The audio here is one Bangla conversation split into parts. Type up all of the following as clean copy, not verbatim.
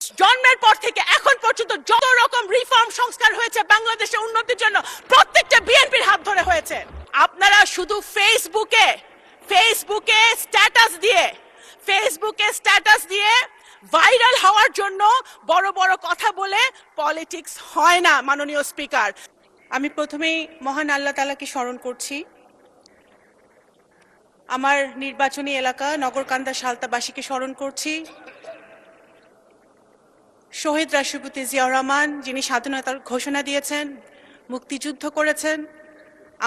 জন্মের পর থেকে এখন পর্যন্ত যত রকম রিফর্ম সংস্কার হয়েছে বাংলাদেশের উন্নতির জন্য প্রত্যেকটা বিএনপির হাত ধরে হয়েছে। আপনারা শুধু ফেসবুকে স্ট্যাটাস দিয়ে ভাইরাল হওয়ার জন্য বড় বড় কথা বলে পলিটিক্স হয় না। মাননীয় স্পিকার, আমি প্রথমেই মহান আল্লাহ তাআলাকে স্মরণ করছি। আমার নির্বাচনী এলাকা নগরকান্দা সালতাবাসীকে স্মরণ করছি। শহীদ রাষ্ট্রপতি জিয়াউর রহমান, যিনি স্বাধীনতার ঘোষণা দিয়েছেন, মুক্তিযুদ্ধ করেছেন,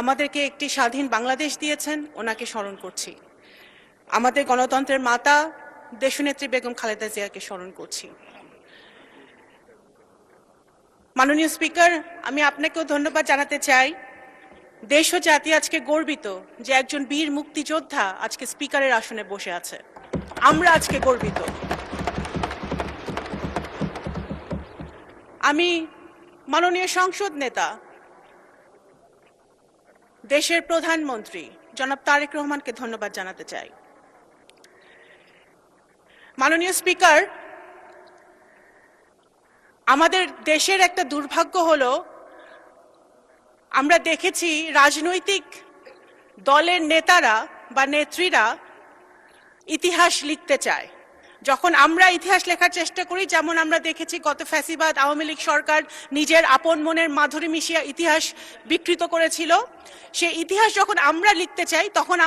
আমাদেরকে একটি স্বাধীন বাংলাদেশ দিয়েছেন, ওনাকে স্মরণ করছি। আমাদের গণতন্ত্রের মাতা দেশনেত্রী বেগম খালেদা জিয়াকে স্মরণ করছি। মাননীয় স্পিকার, আমি আপনাকেও ধন্যবাদ জানাতে চাই। দেশ ও জাতি আজকে গর্বিত যে একজন বীর মুক্তিযোদ্ধা আজকে স্পিকারের আসনে বসে আছে। আমরা আজকে গর্বিত। আমি মাননীয় সংসদ নেতা, দেশের প্রধানমন্ত্রী জনাব তারেক রহমানকে ধন্যবাদ জানাতে চাই। মাননীয় স্পিকার, আমাদের দেশের একটা দুর্ভাগ্য হলো আমরা দেখেছি রাজনৈতিক দলের নেতারা বা নেত্রীরা ইতিহাস লিখতে চায়। যখন আমরা ইতিহাস লেখার চেষ্টা করি, যেমন আমরা দেখেছি গত ফ্যাসিবাদ আওয়ামী লীগ সরকার নিজের আপন মনের মাধুরী মিশিয়ে ইতিহাস বিকৃত করেছিল, সেই ইতিহাস যখন আমরা লিখতে চাই তখন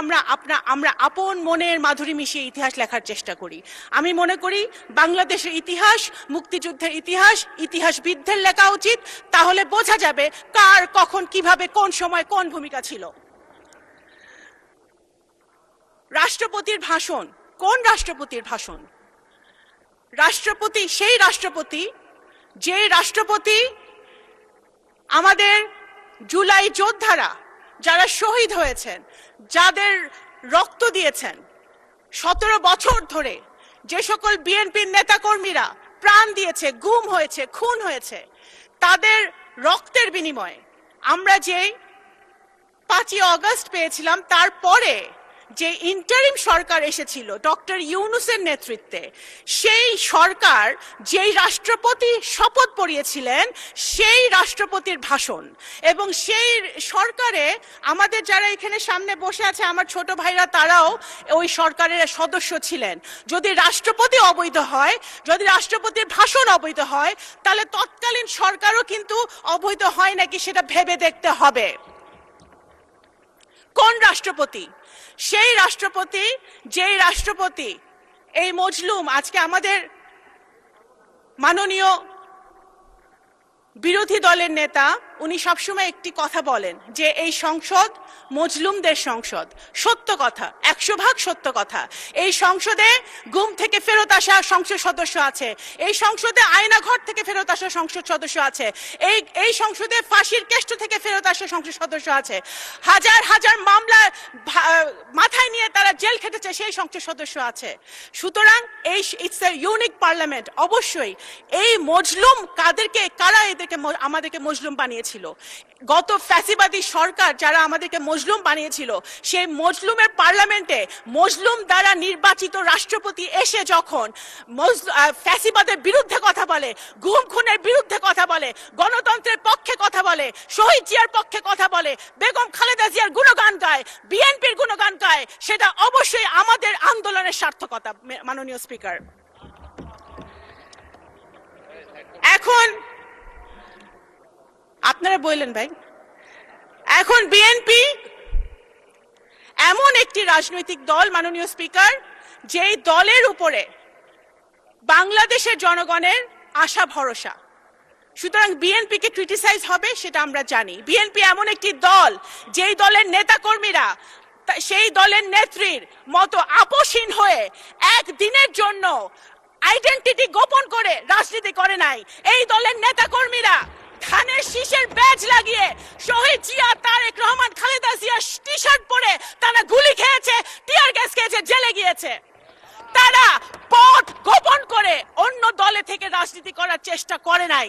আমরা আপন মনের মাধুরী মিশিয়ে ইতিহাস লেখার চেষ্টা করি। আমি মনে করি বাংলাদেশের ইতিহাস, মুক্তিযুদ্ধের ইতিহাসবিদদের লেখা উচিত। তাহলে বোঝা যাবে কার কখন কিভাবে কোন সময় কোন ভূমিকা ছিল। রাষ্ট্রপতির ভাষণ, কোন রাষ্ট্রপতির ভাষণ? রাষ্ট্রপতি সেই রাষ্ট্রপতি যে রাষ্ট্রপতি আমাদের জুলাই যোদ্ধারা যারা শহীদ হয়েছেন, যাদের রক্ত দিয়েছেন 17 বছর ধরে, যে সকল বিএনপির নেতাকর্মীরা প্রাণ দিয়েছে, গুম হয়েছে, খুন হয়েছে, তাদের রক্তের বিনিময়ে আমরা যে 5ই আগস্ট পেয়েছিলাম, তারপরে যে ইন্টারিম সরকার এসেছিল ডক্টর ইউনূসের নেতৃত্বে, সেই সরকার যেই রাষ্ট্রপতি শপথ পড়িয়েছিলেন সেই রাষ্ট্রপতির ভাষণ, এবং সেই সরকারে আমাদের যারা এখানে সামনে বসে আছে আমার ছোট ভাইরা, তারাও ওই সরকারের সদস্য ছিলেন। যদি রাষ্ট্রপতি অবৈধ হয়, যদি রাষ্ট্রপতির ভাষণ অবৈধ হয়, তাহলে তৎকালীন সরকারও কিন্তু অবৈধ হয় নাকি সেটা ভেবে দেখতে হবে। কোন রাষ্ট্রপতি? সেই রাষ্ট্রপতি যেই রাষ্ট্রপতি এই মজলুম, আজকে আমাদের মাননীয় বিরোধী দলের নেতা উনি সবসময় একটি কথা বলেন যে এই সংসদ মজলুমদের সংসদ। সত্য কথা, 100% সত্য কথা। এই সংসদে গুম থেকে ফেরত আসা সংসদ সদস্য আছে, এই সংসদে আয়নাঘর থেকে ফেরত আসা সংসদ সদস্য আছে, এই সংসদে ফাঁসির কেষ্ট থেকে ফেরত আসা সংসদ সদস্য আছে, হাজার হাজার মামলা মাথায় নিয়ে তারা জেল খেটেছে সেই সংসদ সদস্য আছে। সুতরাং এই ইটস এ ইউনিক পার্লামেন্ট। অবশ্যই এই মজলুম কারা আমাদেরকে মজলুম বানিয়েছিল? গত ফ্যাসিবাদী সরকার যারা আমাদেরকে মজলুম বানিয়েছিল, সেই মজলুমের পার্লামেন্টে মজলুম দ্বারা নির্বাচিত রাষ্ট্রপতি এসে যখন ফ্যাসিবাদের বিরুদ্ধে কথা বলে, গুম খুনের বিরুদ্ধে কথা বলে, গণতন্ত্রের পক্ষে কথা বলে, শহীদ জিয়ার পক্ষে কথা বলে, বেগম খালেদা জিয়ার গুণগান গায়, বিএনপির গুণগান গায়, সেটা অবশ্যই আমাদের আন্দোলনের সার্থকতা। মাননীয় স্পিকার, এখন আপনারা বললেন ভাই, এখন বিএনপি এমন একটি রাজনৈতিক দল মাননীয় স্পিকার, যেই দলের উপরে বাংলাদেশের জনগণের আশা ভরসা। সুতরাং বিএনপিকে ক্রিটিসাইজ হবে সেটা আমরা জানি। বিএনপি এমন একটি দল যেই দলের নেতাকর্মীরা সেই দলের নেত্রীর মতো আপোষহীন হয়ে একদিনের জন্য আইডেন্টিটি গোপন করে রাজনীতি করে নাই। এই দলের নেতাকর্মীরা ধানের শীষের ব্যাজ লাগিয়ে শহীদ জিয়া, তারেক রহমান, খালেদা জিয়া টি শার্ট পরে তারা গুলি খেয়েছে, টিয়ার গ্যাস খেয়েছে, জেলে গিয়েছে। তারা পথ গোপন করে অন্য দলে থেকে রাজনীতি করার চেষ্টা করে নাই।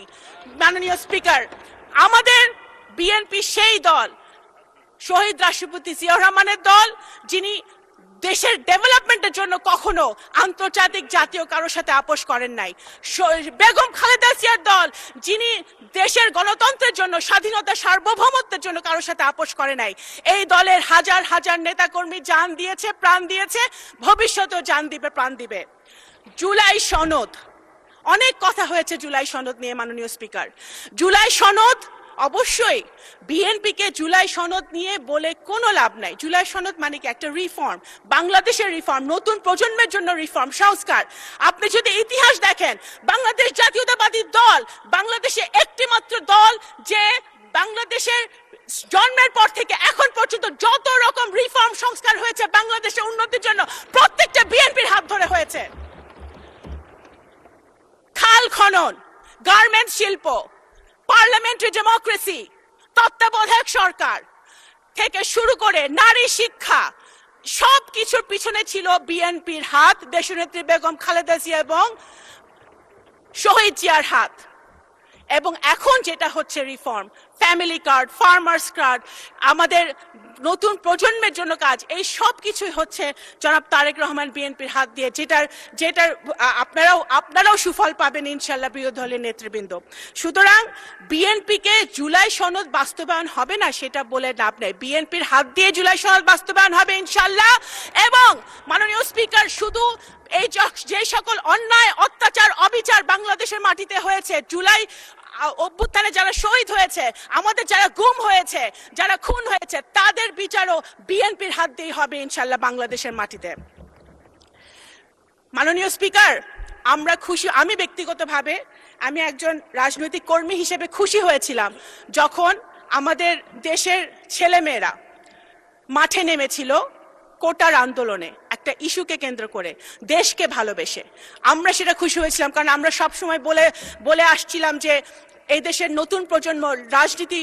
মাননীয় স্পিকার, আমাদের বিএনপি সেই দল, শহীদ রাষ্ট্রপতি জিয়াউর রহমানের দল, যিনি দেশের ডেভেলপমেন্টের জন্য কখনো আন্তর্জাতিক জাতীয় কারোর সাথে আপোষ করেন নাই। বেগম খালেদা জিয়ার দল, যিনি দেশের গণতন্ত্রের জন্য, স্বাধীনতা সার্বভৌমত্বের জন্য কারোর সাথে আপোষ করে নাই। এই দলের হাজার হাজার নেতাকর্মী জান দিয়েছে, প্রাণ দিয়েছে, ভবিষ্যতেও জান দিবে, প্রাণ দিবে। জুলাই সনদ, অনেক কথা হয়েছে জুলাই সনদ নিয়ে মাননীয় স্পিকার। জুলাই সনদ, অবশ্যই বিএনপিকে জুলাই সনদ নিয়ে বলে কোনো লাভ নাই। জুলাই সনদ মানে কি? একটা রিফর্ম, বাংলাদেশের রিফর্ম, নতুন প্রজন্মের জন্য রিফর্ম, সংস্কার। আপনি যদি ইতিহাস দেখেন, বাংলাদেশ জাতীয়তাবাদী দল বাংলাদেশে একটি মাত্র দল যে বাংলাদেশের জন্মের পর থেকে এখন পর্যন্ত যত রকম রিফর্ম সংস্কার হয়েছে বাংলাদেশের উন্নতির জন্য, প্রত্যেকটা বিএনপির হাত ধরে হয়েছে। খাল খনন, গার্মেন্টস শিল্প, পার্লামেন্টারি ডেমোক্রেসি, তত্ত্বাবধায়ক সরকার থেকে শুরু করে নারী শিক্ষা, সবকিছুর পিছনে ছিল বিএনপির হাত, দেশনেত্রী বেগম খালেদা জিয়া এবং শহীদ জিয়ার হাত। এবং এখন যেটা হচ্ছে reform, family card, farmers card, আমাদের নতুন প্রজন্মের জন্য কাজ, এই সব কিছুই হচ্ছে জনাব তারেক রহমান বিএনপির হাত দিয়ে, যেটার আপনারাও সুফল পাবেন ইনশাল্লাহ বিরোধী দলের নেতৃবৃন্দ। সুতরাং বিএনপিকে জুলাই সনদ বাস্তবায়ন হবে না সেটা বলে লাভ নেই। বিএনপির হাত দিয়ে জুলাই সনদ বাস্তবায়ন হবে ইনশাল্লাহ। এবং মাননীয় স্পিকার, শুধু এই যে সকল অন্যায়, অত্যাচার, অবিচার বাংলাদেশের মাটিতে হয়েছে, জুলাই অভ্যুত্থানে যারা শহীদ হয়েছে, আমাদের যারা গুম হয়েছে, যারা খুন হয়েছে, তাদের বিচারও বিএনপির হাত দিয়ে হবে ইনশাল্লাহ বাংলাদেশের মাটিতে। মাননীয় স্পিকার, আমরা খুশি, আমি ব্যক্তিগতভাবে, আমি একজন রাজনৈতিক কর্মী হিসেবে খুশি হয়েছিলাম যখন আমাদের দেশের ছেলেমেয়েরা মাঠে নেমেছিল কোটার আন্দোলনে, একটা ইস্যুকে কেন্দ্র করে, দেশকে ভালোবেসে। আমরা সেটা খুশি হয়েছিলাম, কারণ আমরা সবসময় বলে আসছিলাম যে এই দেশের নতুন প্রজন্ম রাজনীতি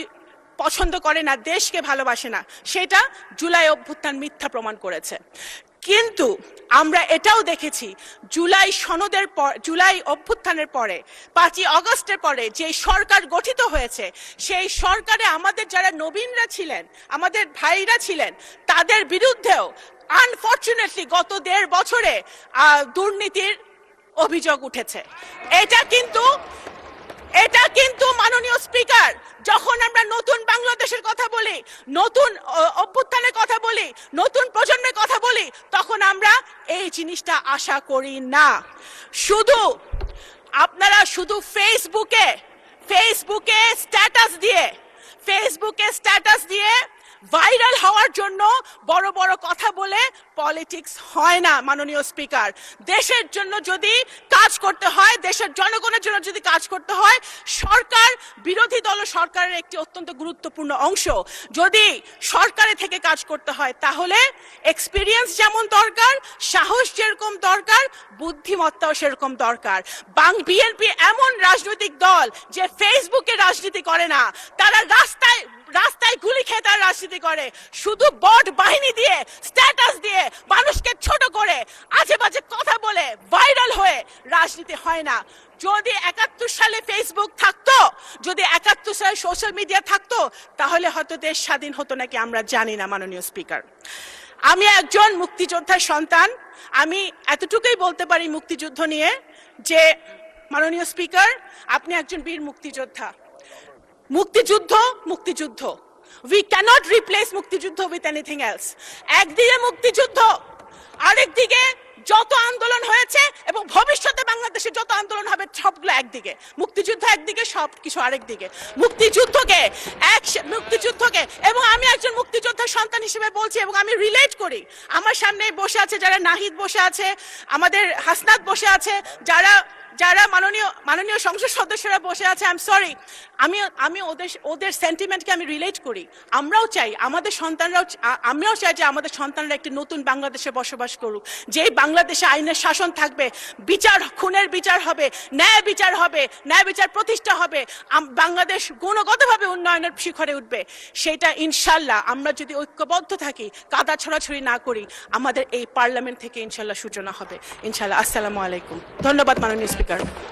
পছন্দ করে না, দেশকে ভালোবাসে না। সেটা জুলাই অভ্যুত্থান মিথ্যা প্রমাণ করেছে। কিন্তু আমরা এটাও দেখেছি জুলাই অভ্যুত্থানের পরে, 5ই আগস্টের পরে যে সরকার গঠিত হয়েছে, সেই সরকারে আমাদের যারা নবীনরা ছিলেন, আমাদের ভাইরা ছিলেন, তাদের বিরুদ্ধেও আনফরচুনেটলি গত 1.5 বছরে দুর্নীতির অভিযোগ উঠেছে। এটা কিন্তু মাননীয় স্পিকার, যখন আমরা নতুন বাংলাদেশের কথা বলি, নতুন অভ্যুত্থানের কথা বলি, নতুন প্রজন্মের কথা বলি, তখন আমরা এই জিনিসটা আশা করি না। আপনারা শুধু ফেসবুকে স্ট্যাটাস দিয়ে ভাইরাল হওয়ার জন্য বড় বড় কথা বলে পলিটিক্স হয় না মাননীয় স্পিকার। দেশের জন্য যদি কাজ করতে হয়, দেশের জনগণের জন্য যদি কাজ করতে হয়, সরকার, বিরোধী দল সরকারের একটি অত্যন্ত গুরুত্বপূর্ণ অংশ, যদি সরকারে থেকে কাজ করতে হয়, তাহলে এক্সপিরিয়েন্স যেমন দরকার, সাহস যেরকম দরকার, বুদ্ধিমত্তাও সেরকম দরকার। বিএনপি এমন রাজনৈতিক দল যে ফেসবুকে রাজনীতি করে না, তারা রাস্তায় গুলি খেয়ে তারা রাজনীতি করে, শুধু বট বাহিনী দিয়ে, স্ট্যাটাস দিয়ে, মানুষকে ছোট করে, আজে বাজে কথা বলে, ভাইরাল হয়ে রাজনীতি হয় না। যদি 71 সালে ফেসবুক থাকতো, যদি 71 সালে সোশ্যাল মিডিয়া থাকতো, তাহলে হয়তো দেশ স্বাধীন হতো নাকি আমরা জানি না মাননীয় স্পিকার। আমি একজন মুক্তিযোদ্ধার সন্তান, আমি এতটুকুই বলতে পারি মুক্তিযুদ্ধ নিয়ে যে মাননীয় স্পিকার, আপনি একজন বীর মুক্তিযোদ্ধা। মুক্তিযুদ্ধ we cannot replace মুক্তিযুদ্ধ with anything else. একদিকে মুক্তিযুদ্ধ, আরেকদিকে যত আন্দোলন হয়েছে এবং ভবিষ্যতে বাংলাদেশে যত আন্দোলন হবে সবগুলো একদিকে, মুক্তিযুদ্ধ একদিকে, সবকিছু আরেকদিকে। মুক্তিযুদ্ধকে এবং আমি একজন মুক্তিযোদ্ধার সন্তান হিসেবে বলছি, এবং আমি রিলেট করি। আমার সামনে বসে আছে যারা, নাহিদ বসে আছে, আমাদের হাসনাত বসে আছে, যারা মাননীয় সংসদ সদস্যরা বসে আছে, আই এম সরি, আমি ওদের সেন্টিমেন্টকে আমি রিলেট করি। আমরাও চাই আমাদের সন্তানরাও, আমিও চাই যে আমাদের সন্তানরা একটি নতুন বাংলাদেশে বসবাস করুক, যেই বাংলাদেশে আইনের শাসন থাকবে, খুনের বিচার হবে, ন্যায় বিচার প্রতিষ্ঠা হবে, বাংলাদেশ গুণগতভাবে উন্নয়নের শিখরে উঠবে। সেটা ইনশাল্লাহ আমরা যদি ঐক্যবদ্ধ থাকি, কাদা ছড়াছড়ি না করি, আমাদের এই পার্লামেন্ট থেকে ইনশাল্লাহ সূচনা হবে ইনশাল্লাহ। আসসালামু আলাইকুম, ধন্যবাদ মাননীয় স্পিকার।